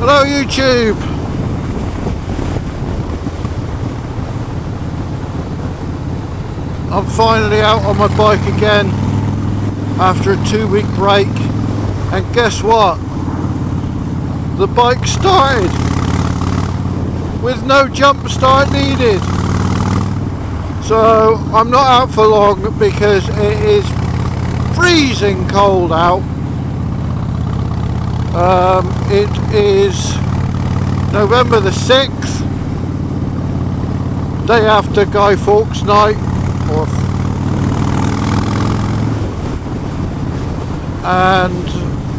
Hello YouTube! I'm finally out on my bike again after a 2-week break, and guess what? The bike started with no jump start needed. So I'm not out for long because it is freezing cold out. It is November the 6th, day after Guy Fawkes night, and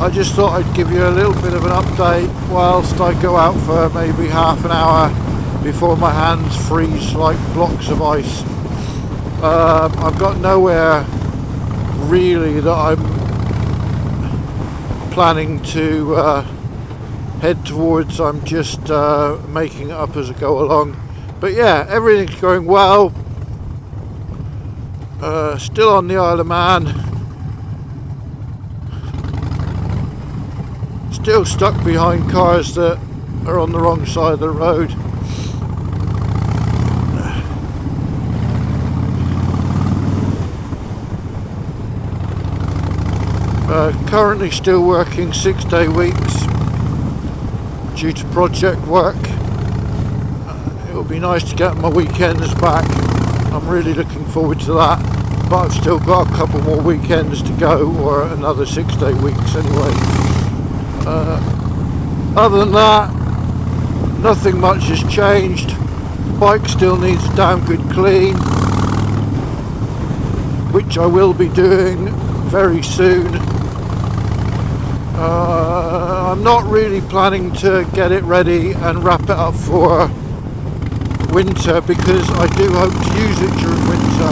I just thought I'd give you a little bit of an update whilst I go out for maybe half an hour before my hands freeze like blocks of ice. I've got nowhere really that I'm planning to head towards. I'm just making it up as I go along, but yeah, everything's going well. Still on the Isle of Man, still stuck behind cars that are on the wrong side of the road. Currently still working 6-day weeks due to project work. It'll be nice to get my weekends back. I'm really looking forward to that, but I've still got a couple more weekends to go, or another 6-day weeks anyway. Other than that, nothing much has changed. The bike still needs a damn good clean, which I will be doing very soon. I'm not really planning to get it ready and wrap it up for winter, because I do hope to use it during winter.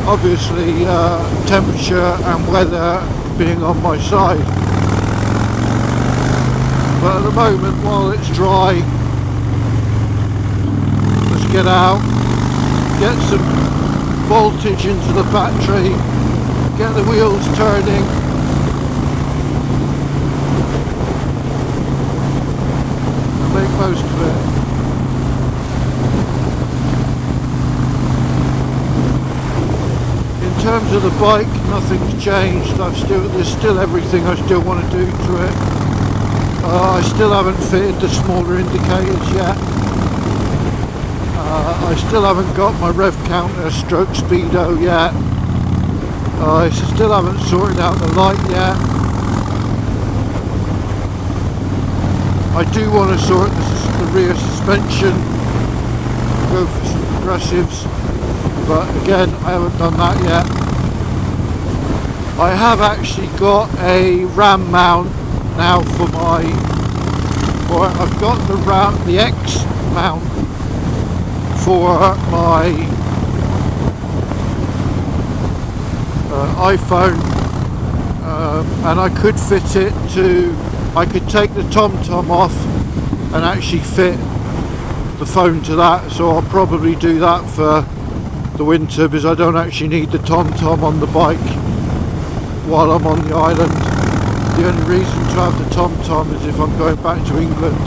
Obviously, temperature and weather being on my side. But at the moment, while it's dry, let's get out, get some voltage into the battery, get the wheels turning, and make most of it. In terms of the bike, nothing's changed. There's still everything I still want to do to it. I still haven't fitted the smaller indicators yet. I still haven't got my rev counter stroke speedo yet. I still haven't sorted out the light yet. I do want to sort the rear suspension, go for some progressives, but again, I haven't done that yet. I have actually got a ram mount now for I've got the X mount for my iPhone, and I could fit it to, I could take the TomTom off and actually fit the phone to that, so I'll probably do that for the winter, because I don't actually need the TomTom on the bike while I'm on the island. The only reason to have the TomTom is if I'm going back to England,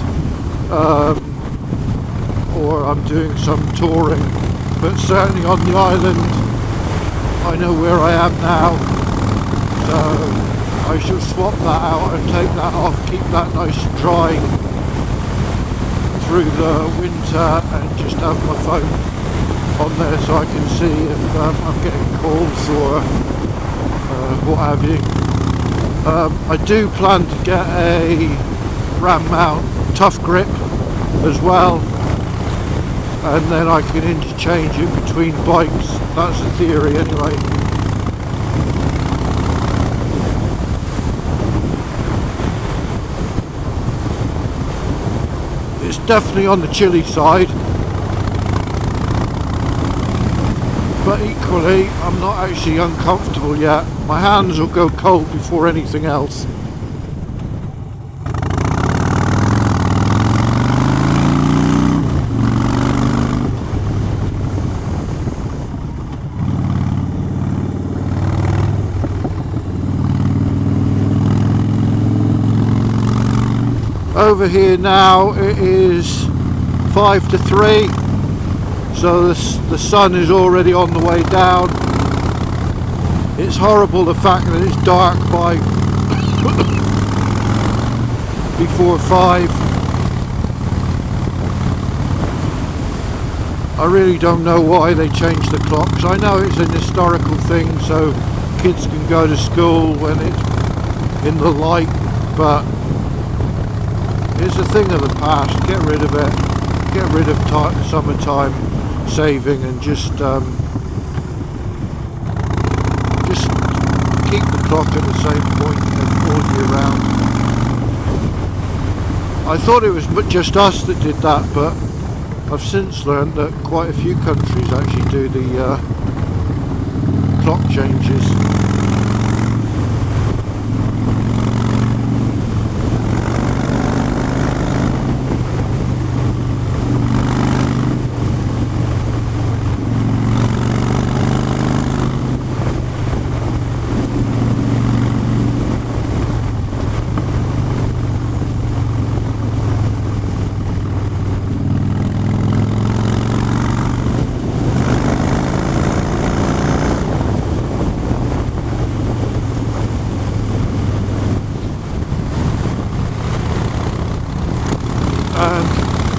or I'm doing some touring, but certainly on the island I know where I am now, so I shall swap that out and take that off, keep that nice and dry through the winter, and just have my phone on there so I can see if I'm getting calls or what have you. I do plan to get a ram mount tough grip as well, and then I can interchange it between bikes. That's the theory anyway. It's definitely on the chilly side, but equally I'm not actually uncomfortable yet. My hands will go cold before anything else. Over here now it is 5 to 3, so the sun is already on the way down. It's horrible the fact that it's dark by before 5. I really don't know why they changed the clocks. I know it's an historical thing so kids can go to school when it's in the light, but it's a thing of the past. Get rid of it. Get rid of summertime saving and just keep the clock at the same point all year round. I thought it was just us that did that, but I've since learned that quite a few countries actually do the clock changes.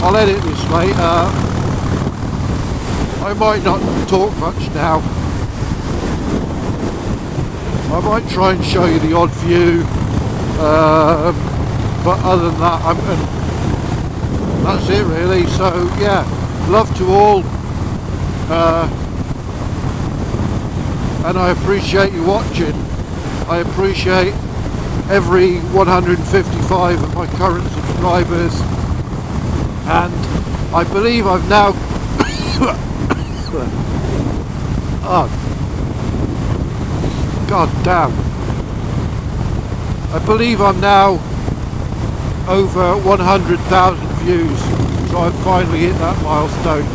I'll edit this later. I might not talk much now. I might try and show you the odd view, but other than that, that's it really. So yeah, love to all, and I appreciate you watching. I appreciate every 155 of my current subscribers. And I believe I've now oh god damn, I believe I'm now over 100,000 views, so I've finally hit that milestone.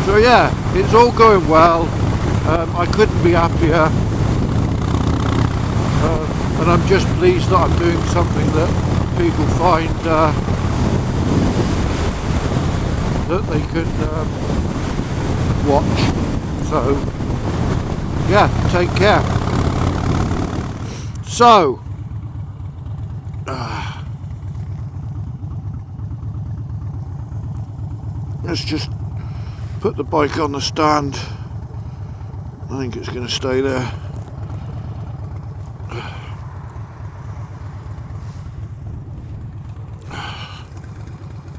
So yeah, it's all going well. I couldn't be happier, and I'm just pleased that I'm doing something that people find that they can watch. So yeah, take care. So let's just put the bike on the stand. I think it's going to stay there.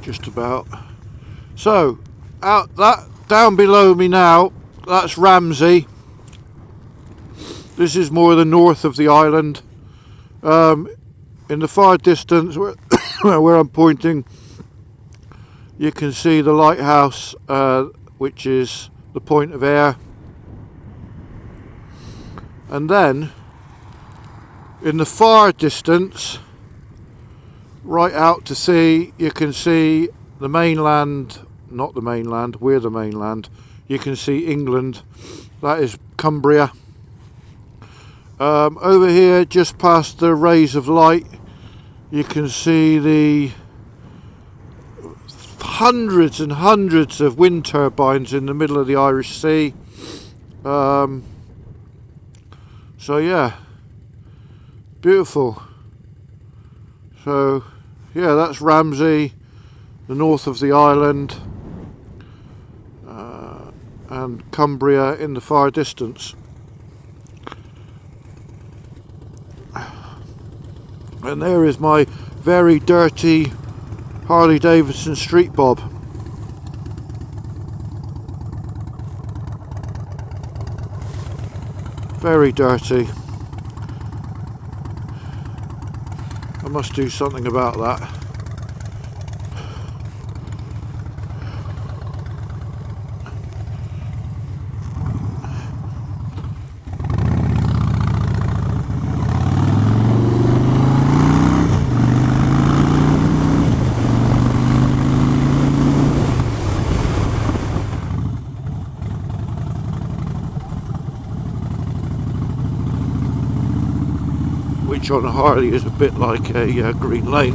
Just about. So out that down below me now, that's Ramsey. This is more the north of the island. In the far distance where I'm pointing, you can see the lighthouse, which is the Point of Ayr. And then in the far distance, right out to sea, you can see the mainland, not the mainland, we're the mainland. You can see England, that is Cumbria. Over here, just past the rays of light, you can see the hundreds and hundreds of wind turbines in the middle of the Irish Sea. So yeah, beautiful. So yeah, that's Ramsey, the north of the island, and Cumbria in the far distance. And there is my very dirty Harley Davidson Street Bob. Very dirty. I must do something about that. which on a Harley is a bit like a green lane.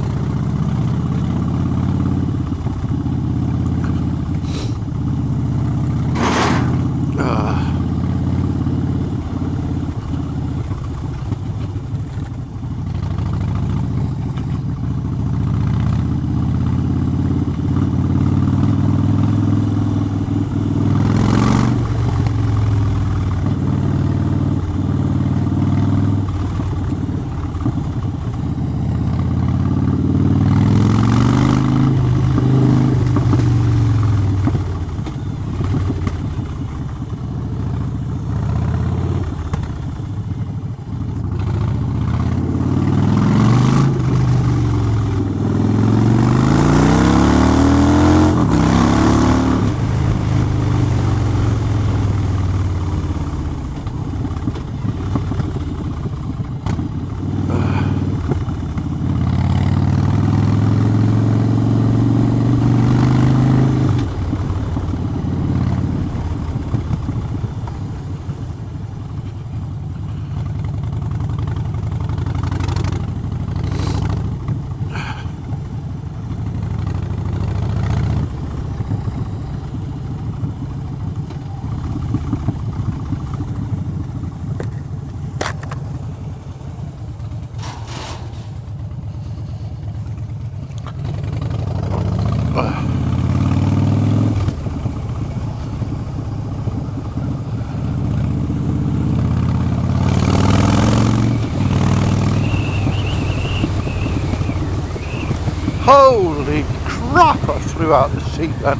Holy crap, I threw out the seat then.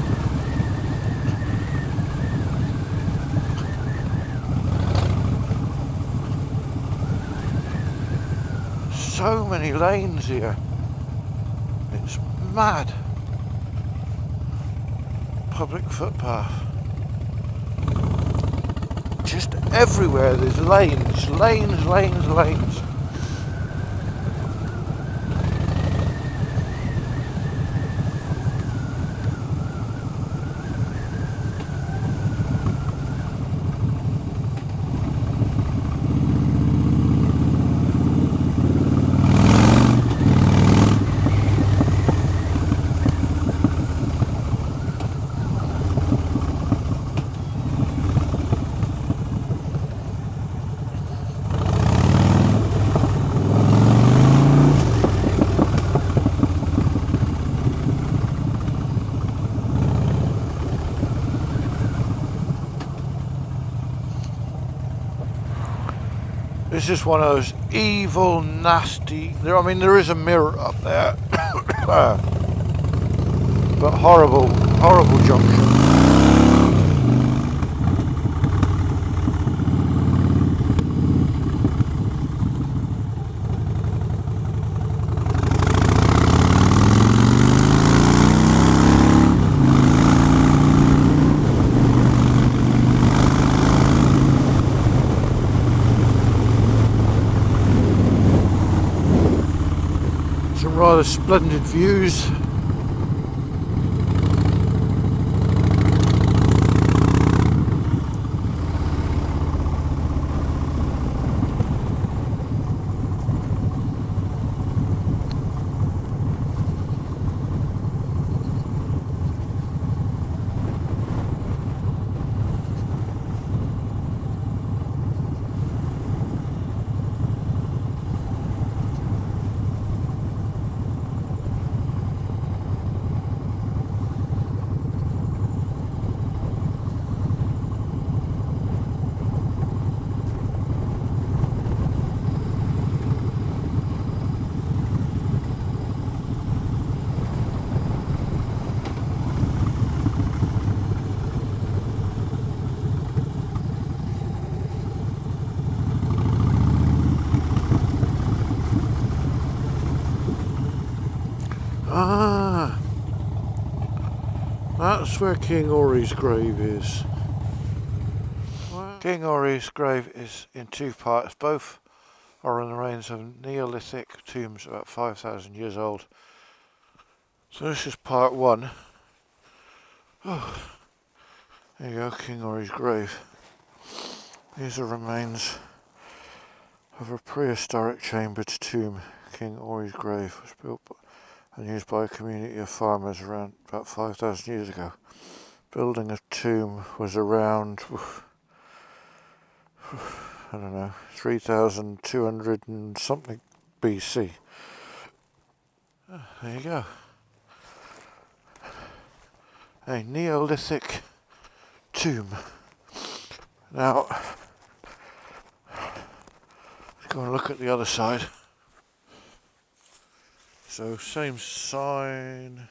So many lanes here. It's mad. Public footpath. Just everywhere there's lanes, lanes, lanes, lanes. This is one of those evil, nasty, I mean there is a mirror up there, but horrible, horrible junction. Rather splendid views. Ah, that's where King Orry's grave is. Well, King Orry's grave is in two parts. Both are in the remains of Neolithic tombs about 5,000 years old. So this is part one. Oh, there you go, King Orry's grave. These are remains. of a prehistoric chambered tomb. King Orry's grave was built and used by a community of farmers around about 5,000 years ago. Building a tomb was around, I don't know, 3,200 and something BC. There you go. A Neolithic tomb. Now, let's go and look at the other side. So, same sign,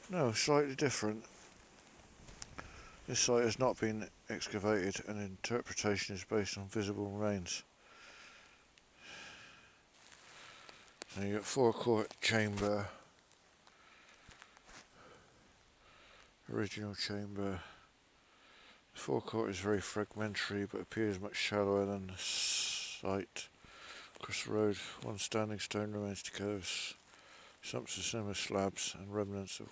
no, slightly different. This site has not been excavated and interpretation is based on visible remains. So you've got forecourt chamber, original chamber. The forecourt is very fragmentary but appears much shallower than the site. Across the road, one standing stone remains together, stumps of similar slabs and remnants of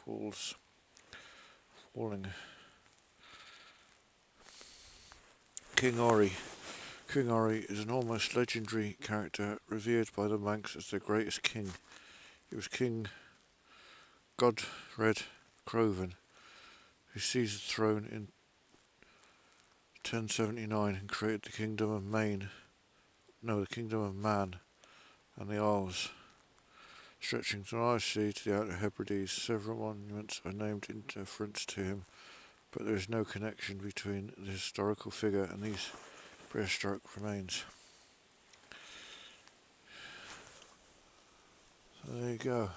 walling. King Orry. King Orry is an almost legendary character revered by the Manx as their greatest king. He was King Godred Crovan, who seized the throne in 1079 and created the Kingdom of Man and the Isles, stretching from the Irish Sea to the Outer Hebrides. Several monuments are named in deference to him, but there is no connection between the historical figure and these prehistoric remains. So there you go.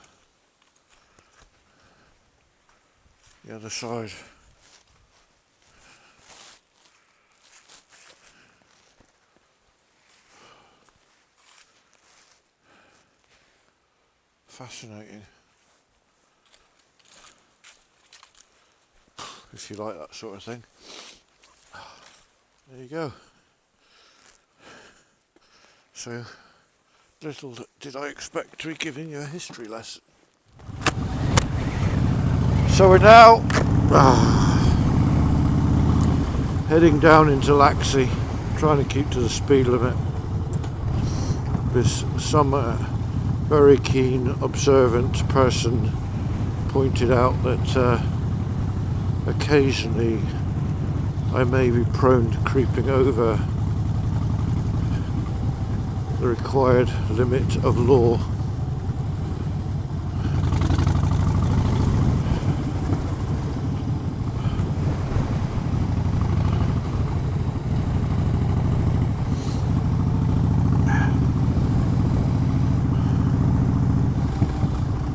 The other side. Fascinating. If you like that sort of thing. There you go. So, little did I expect to be giving you a history lesson. So we're now heading down into Laxey, trying to keep to the speed limit. This some very keen, observant person pointed out that occasionally I may be prone to creeping over the required limit of law.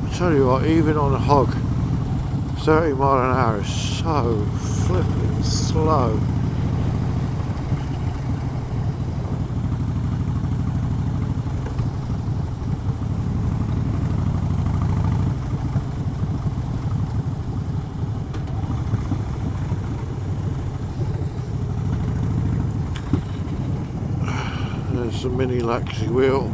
I tell you what, even on a hog, 30 mile an hour is so flipping slow. There's the mini Laxey wheel.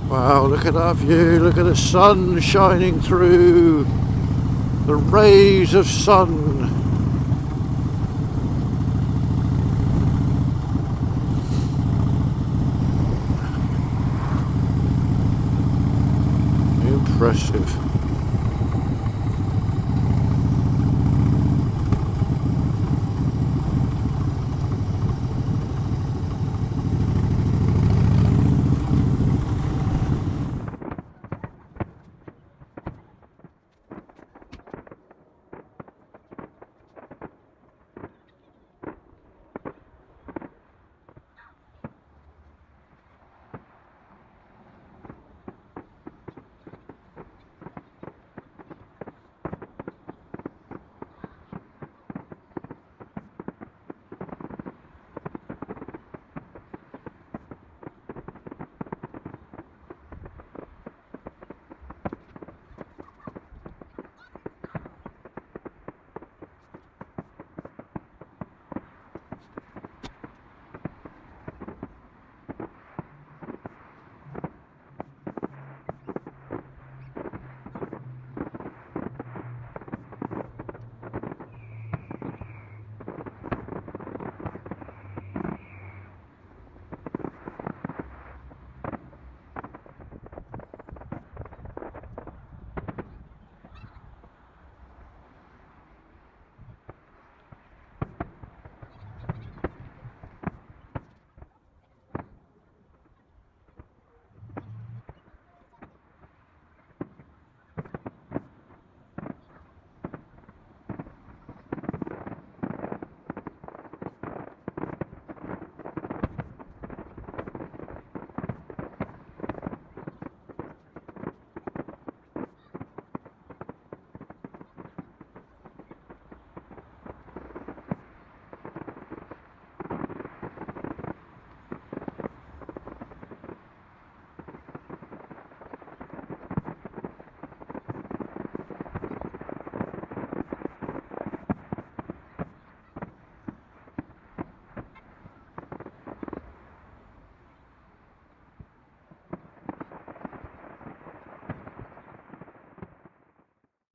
Wow, look at that view, look at the sun shining through, the rays of sun. impressive.